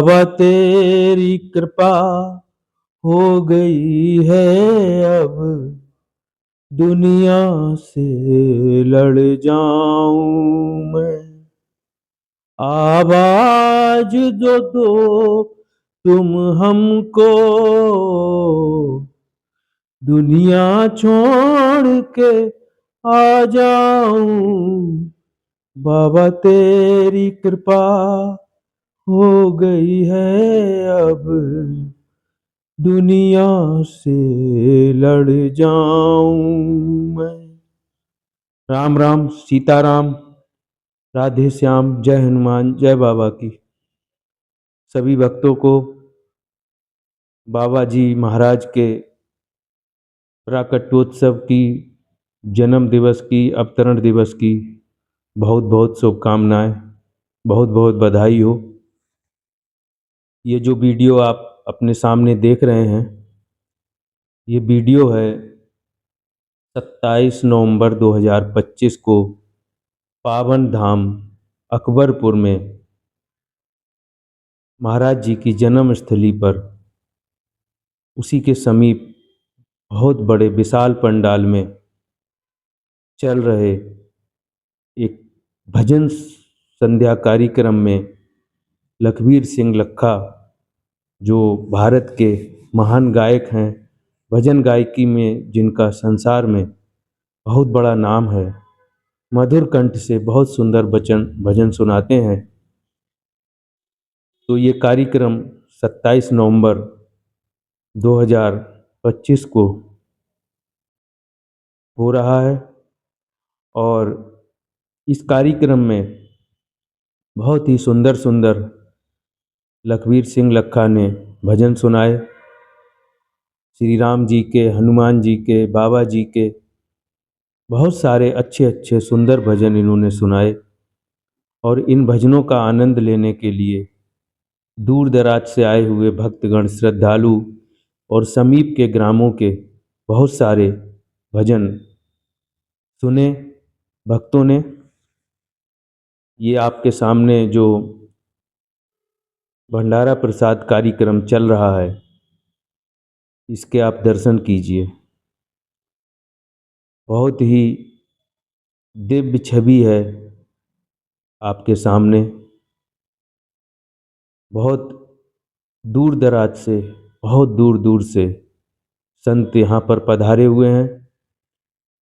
बाबा तेरी कृपा हो गई है अब दुनिया से लड़ जाऊं मैं। आवाज दो तुम हमको, दुनिया छोड़ के आ जाऊं। बाबा तेरी कृपा हो गई है अब दुनिया से लड़ जाऊं मैं। राम राम, सीताराम, राधे श्याम, जय हनुमान, जय बाबा की। सभी भक्तों को बाबा जी महाराज के प्राकट्योत्सव की, जन्म दिवस की, अवतरण दिवस की बहुत बहुत शुभकामनाएं, बहुत बहुत बधाई हो। ये जो वीडियो आप अपने सामने देख रहे हैं, ये वीडियो है 27 नवंबर 2025 को पावन धाम अकबरपुर में महाराज जी की जन्म स्थली पर, उसी के समीप बहुत बड़े विशाल पंडाल में चल रहे एक भजन संध्या कार्यक्रम में लखबीर सिंह लखा, जो भारत के महान गायक हैं, भजन गायकी में जिनका संसार में बहुत बड़ा नाम है, मधुर कंठ से बहुत सुंदर भजन सुनाते हैं। तो ये कार्यक्रम 27 नवंबर 2025 को हो रहा है और इस कार्यक्रम में बहुत ही सुंदर सुंदर लखबीर सिंह लखा ने भजन सुनाए। श्री राम जी के, हनुमान जी के, बाबा जी के बहुत सारे अच्छे अच्छे सुंदर भजन इन्होंने सुनाए। और इन भजनों का आनंद लेने के लिए दूर दराज से आए हुए भक्तगण, श्रद्धालु और समीप के ग्रामों के बहुत सारे भजन सुने भक्तों ने। ये आपके सामने जो भंडारा प्रसाद कार्यक्रम चल रहा है, इसके आप दर्शन कीजिए। बहुत ही दिव्य छवि है आपके सामने। बहुत दूर दराज से, बहुत दूर दूर से संत यहाँ पर पधारे हुए हैं।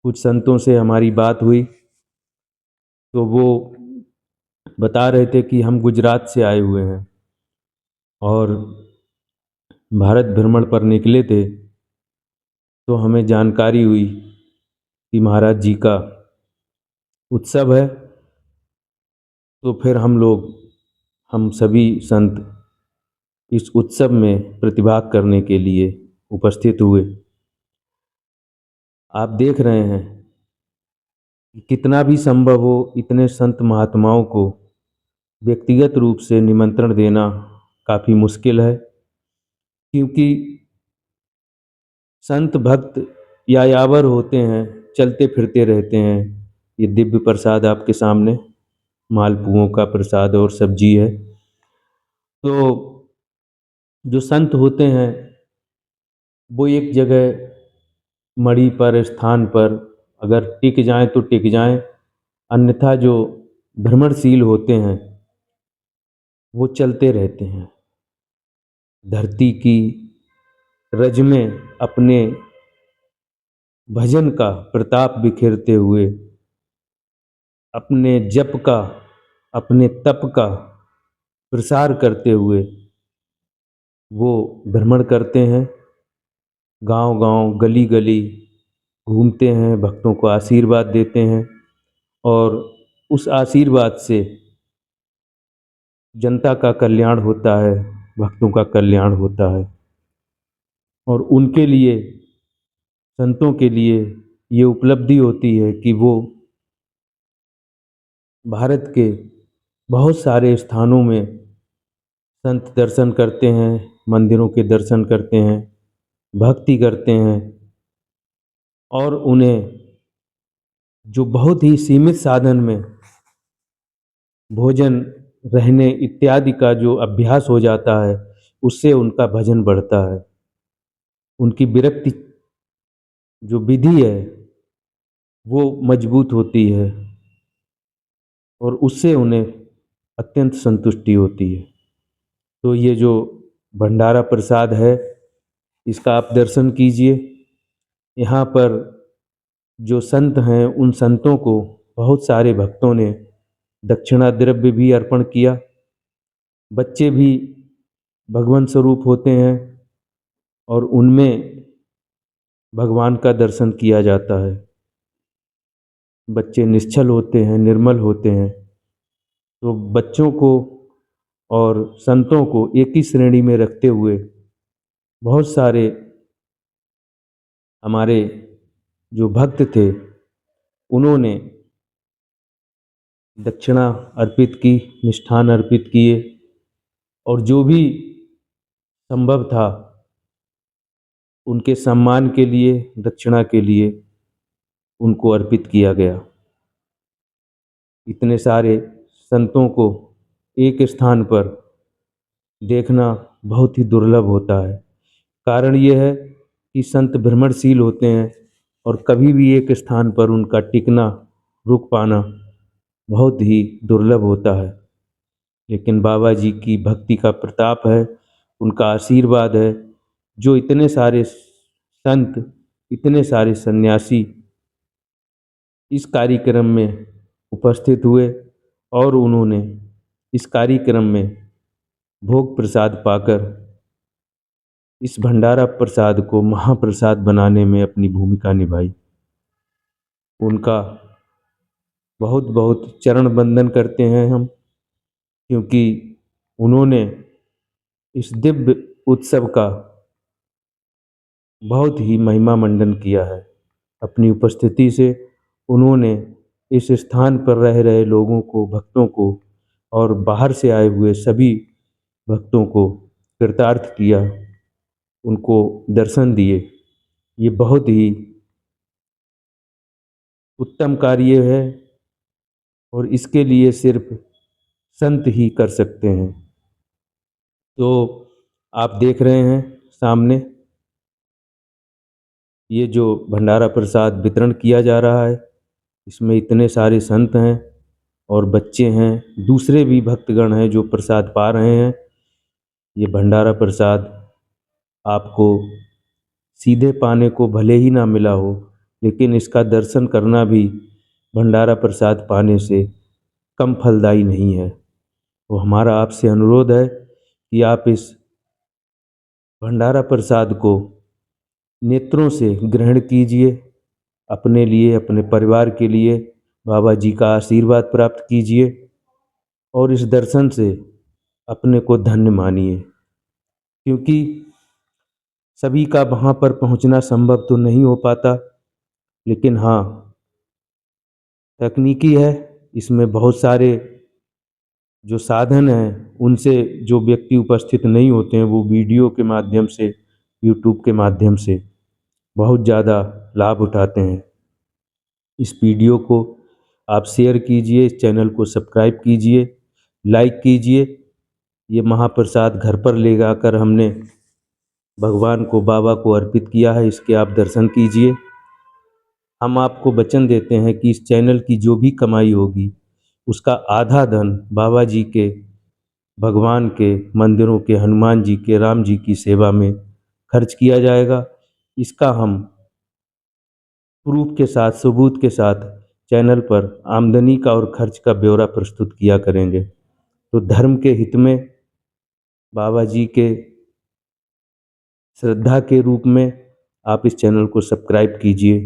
कुछ संतों से हमारी बात हुई तो वो बता रहे थे कि हम गुजरात से आए हुए हैं और भारत भ्रमण पर निकले थे, तो हमें जानकारी हुई कि महाराज जी का उत्सव है। तो फिर हम सभी संत इस उत्सव में प्रतिभाग करने के लिए उपस्थित हुए। आप देख रहे हैं कि कितना भी संभव हो इतने संत महात्माओं को व्यक्तिगत रूप से निमंत्रण देना काफ़ी मुश्किल है, क्योंकि संत भक्त यायावर होते हैं, चलते फिरते रहते हैं। ये दिव्य प्रसाद आपके सामने मालपुओं का प्रसाद और सब्जी है। तो जो संत होते हैं वो एक जगह मढ़ी पर, स्थान पर अगर टिक जाएं तो टिक जाएं, अन्यथा जो भ्रमणशील होते हैं वो चलते रहते हैं। धरती की रज में अपने भजन का प्रताप बिखेरते हुए, अपने जप का, अपने तप का प्रसार करते हुए वो भ्रमण करते हैं। गांव गांव, गली गली घूमते हैं, भक्तों को आशीर्वाद देते हैं और उस आशीर्वाद से जनता का कल्याण होता है, भक्तों का कल्याण होता है। और उनके लिए, संतों के लिए ये उपलब्धि होती है कि वो भारत के बहुत सारे स्थानों में संत दर्शन करते हैं, मंदिरों के दर्शन करते हैं, भक्ति करते हैं और उन्हें जो बहुत ही सीमित साधन में भोजन रहने इत्यादि का जो अभ्यास हो जाता है, उससे उनका भजन बढ़ता है। उनकी विरक्ति जो विधि है वो मजबूत होती है और उससे उन्हें अत्यंत संतुष्टि होती है। तो ये जो भंडारा प्रसाद है, इसका आप दर्शन कीजिए। यहाँ पर जो संत हैं, उन संतों को बहुत सारे भक्तों ने दक्षिणा द्रव्य भी अर्पण किया। बच्चे भी भगवान स्वरूप होते हैं और उनमें भगवान का दर्शन किया जाता है। बच्चे निश्चल होते हैं, निर्मल होते हैं। तो बच्चों को और संतों को एक ही श्रेणी में रखते हुए बहुत सारे हमारे जो भक्त थे, उन्होंने दक्षिणा अर्पित की, मिष्ठान अर्पित किए और जो भी संभव था उनके सम्मान के लिए, दक्षिणा के लिए उनको अर्पित किया गया। इतने सारे संतों को एक स्थान पर देखना बहुत ही दुर्लभ होता है। कारण ये है कि संत भ्रमणशील होते हैं और कभी भी एक स्थान पर उनका टिकना, रुक पाना बहुत ही दुर्लभ होता है। लेकिन बाबा जी की भक्ति का प्रताप है, उनका आशीर्वाद है, जो इतने सारे संत, इतने सारे सन्यासी इस कार्यक्रम में उपस्थित हुए और उन्होंने इस कार्यक्रम में भोग प्रसाद पाकर इस भंडारा प्रसाद को महाप्रसाद बनाने में अपनी भूमिका निभाई। उनका बहुत बहुत चरण वंदन करते हैं हम, क्योंकि उन्होंने इस दिव्य उत्सव का बहुत ही महिमा मंडन किया है। अपनी उपस्थिति से उन्होंने इस स्थान पर रह रहे लोगों को, भक्तों को और बाहर से आए हुए सभी भक्तों को कृतार्थ किया, उनको दर्शन दिए। ये बहुत ही उत्तम कार्य है और इसके लिए सिर्फ संत ही कर सकते हैं। तो आप देख रहे हैं सामने ये जो भंडारा प्रसाद वितरण किया जा रहा है, इसमें इतने सारे संत हैं और बच्चे हैं, दूसरे भी भक्तगण हैं जो प्रसाद पा रहे हैं। ये भंडारा प्रसाद आपको सीधे पाने को भले ही ना मिला हो, लेकिन इसका दर्शन करना भी भंडारा प्रसाद पाने से कम फलदायी नहीं है। तो हमारा आपसे अनुरोध है कि आप इस भंडारा प्रसाद को नेत्रों से ग्रहण कीजिए, अपने लिए, अपने परिवार के लिए बाबा जी का आशीर्वाद प्राप्त कीजिए और इस दर्शन से अपने को धन्य मानिए। क्योंकि सभी का वहाँ पर पहुँचना संभव तो नहीं हो पाता, लेकिन हाँ, तकनीकी है, इसमें बहुत सारे जो साधन हैं, उनसे जो व्यक्ति उपस्थित नहीं होते हैं वो वीडियो के माध्यम से, यूट्यूब के माध्यम से बहुत ज़्यादा लाभ उठाते हैं। इस वीडियो को आप शेयर कीजिए, इस चैनल को सब्सक्राइब कीजिए, लाइक कीजिए। ये महाप्रसाद घर पर ले जाकर हमने भगवान को, बाबा को अर्पित किया है, इसके आप दर्शन कीजिए। हम आपको वचन देते हैं कि इस चैनल की जो भी कमाई होगी उसका आधा धन बाबा जी के, भगवान के मंदिरों के, हनुमान जी के, राम जी की सेवा में खर्च किया जाएगा। इसका हम प्रूफ के साथ, सबूत के साथ चैनल पर आमदनी का और खर्च का ब्यौरा प्रस्तुत किया करेंगे। तो धर्म के हित में, बाबा जी के श्रद्धा के रूप में आप इस चैनल को सब्सक्राइब कीजिए।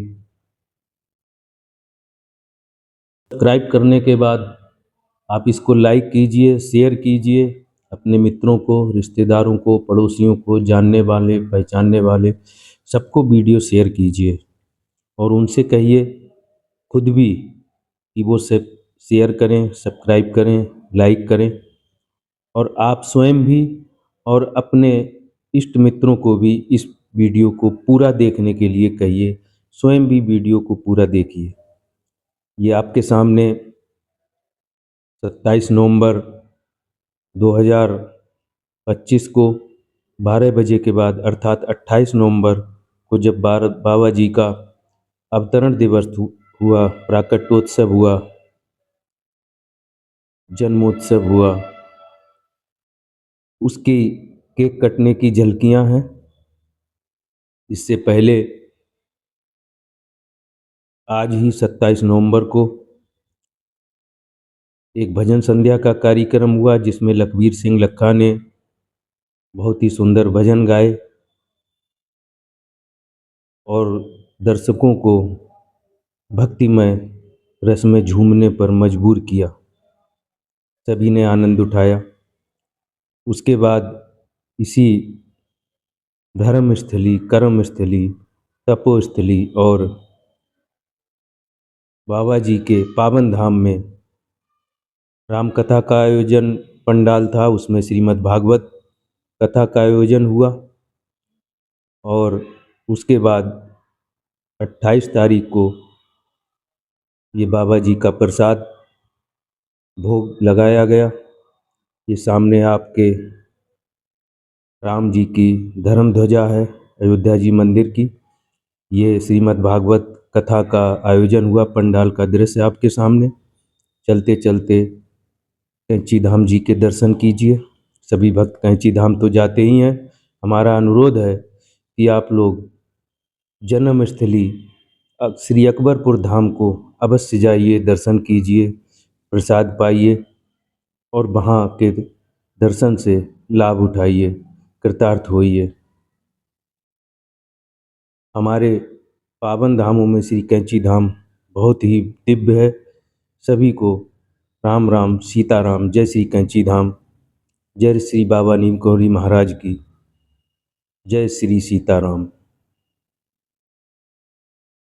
सब्सक्राइब करने के बाद आप इसको लाइक कीजिए, शेयर कीजिए अपने मित्रों को, रिश्तेदारों को, पड़ोसियों को, जानने वाले, पहचानने वाले सबको वीडियो शेयर कीजिए और उनसे कहिए खुद भी कि वो सब शेयर करें, सब्सक्राइब करें, लाइक करें और आप स्वयं भी और अपने इष्ट मित्रों को भी इस वीडियो को पूरा देखने के लिए कहिए। स्वयं भी वीडियो को पूरा देखिए। ये आपके सामने 27 नवंबर 2025 को 12 बजे के बाद अर्थात 28 नवंबर को जब बाबा जी का अवतरण दिवस हुआ, प्राकट्योत्सव हुआ, जन्मोत्सव हुआ, उसकी केक कटने की झलकियां हैं। इससे पहले आज ही 27 नवंबर को एक भजन संध्या का कार्यक्रम हुआ, जिसमें लखवीर सिंह लखा ने बहुत ही सुंदर भजन गाए और दर्शकों को भक्तिमय रस में झूमने पर मजबूर किया। सभी ने आनंद उठाया। उसके बाद इसी धर्मस्थली, कर्मस्थली, तपोस्थली और बाबा जी के पावन धाम में राम कथा का आयोजन पंडाल था, उसमें श्रीमद् भागवत कथा का आयोजन हुआ। और उसके बाद 28 तारीख को ये बाबा जी का प्रसाद भोग लगाया गया। ये सामने आपके राम जी की धर्म ध्वजा है, अयोध्या जी मंदिर की। ये श्रीमद् भागवत कथा का आयोजन हुआ, पंडाल का दृश्य आपके सामने। चलते चलते कैंची धाम जी के दर्शन कीजिए। सभी भक्त कैंची धाम तो जाते ही हैं। हमारा अनुरोध है कि आप लोग जन्मस्थली श्री अकबरपुर धाम को अवश्य जाइए, दर्शन कीजिए, प्रसाद पाइए और वहाँ के दर्शन से लाभ उठाइए, कृतार्थ होइए। हमारे पावन धामों में श्री कैंची धाम बहुत ही दिव्य है। सभी को राम राम, सीताराम, जय श्री कैंची धाम, जय श्री बाबा नीम गौरी महाराज की, जय श्री सीताराम।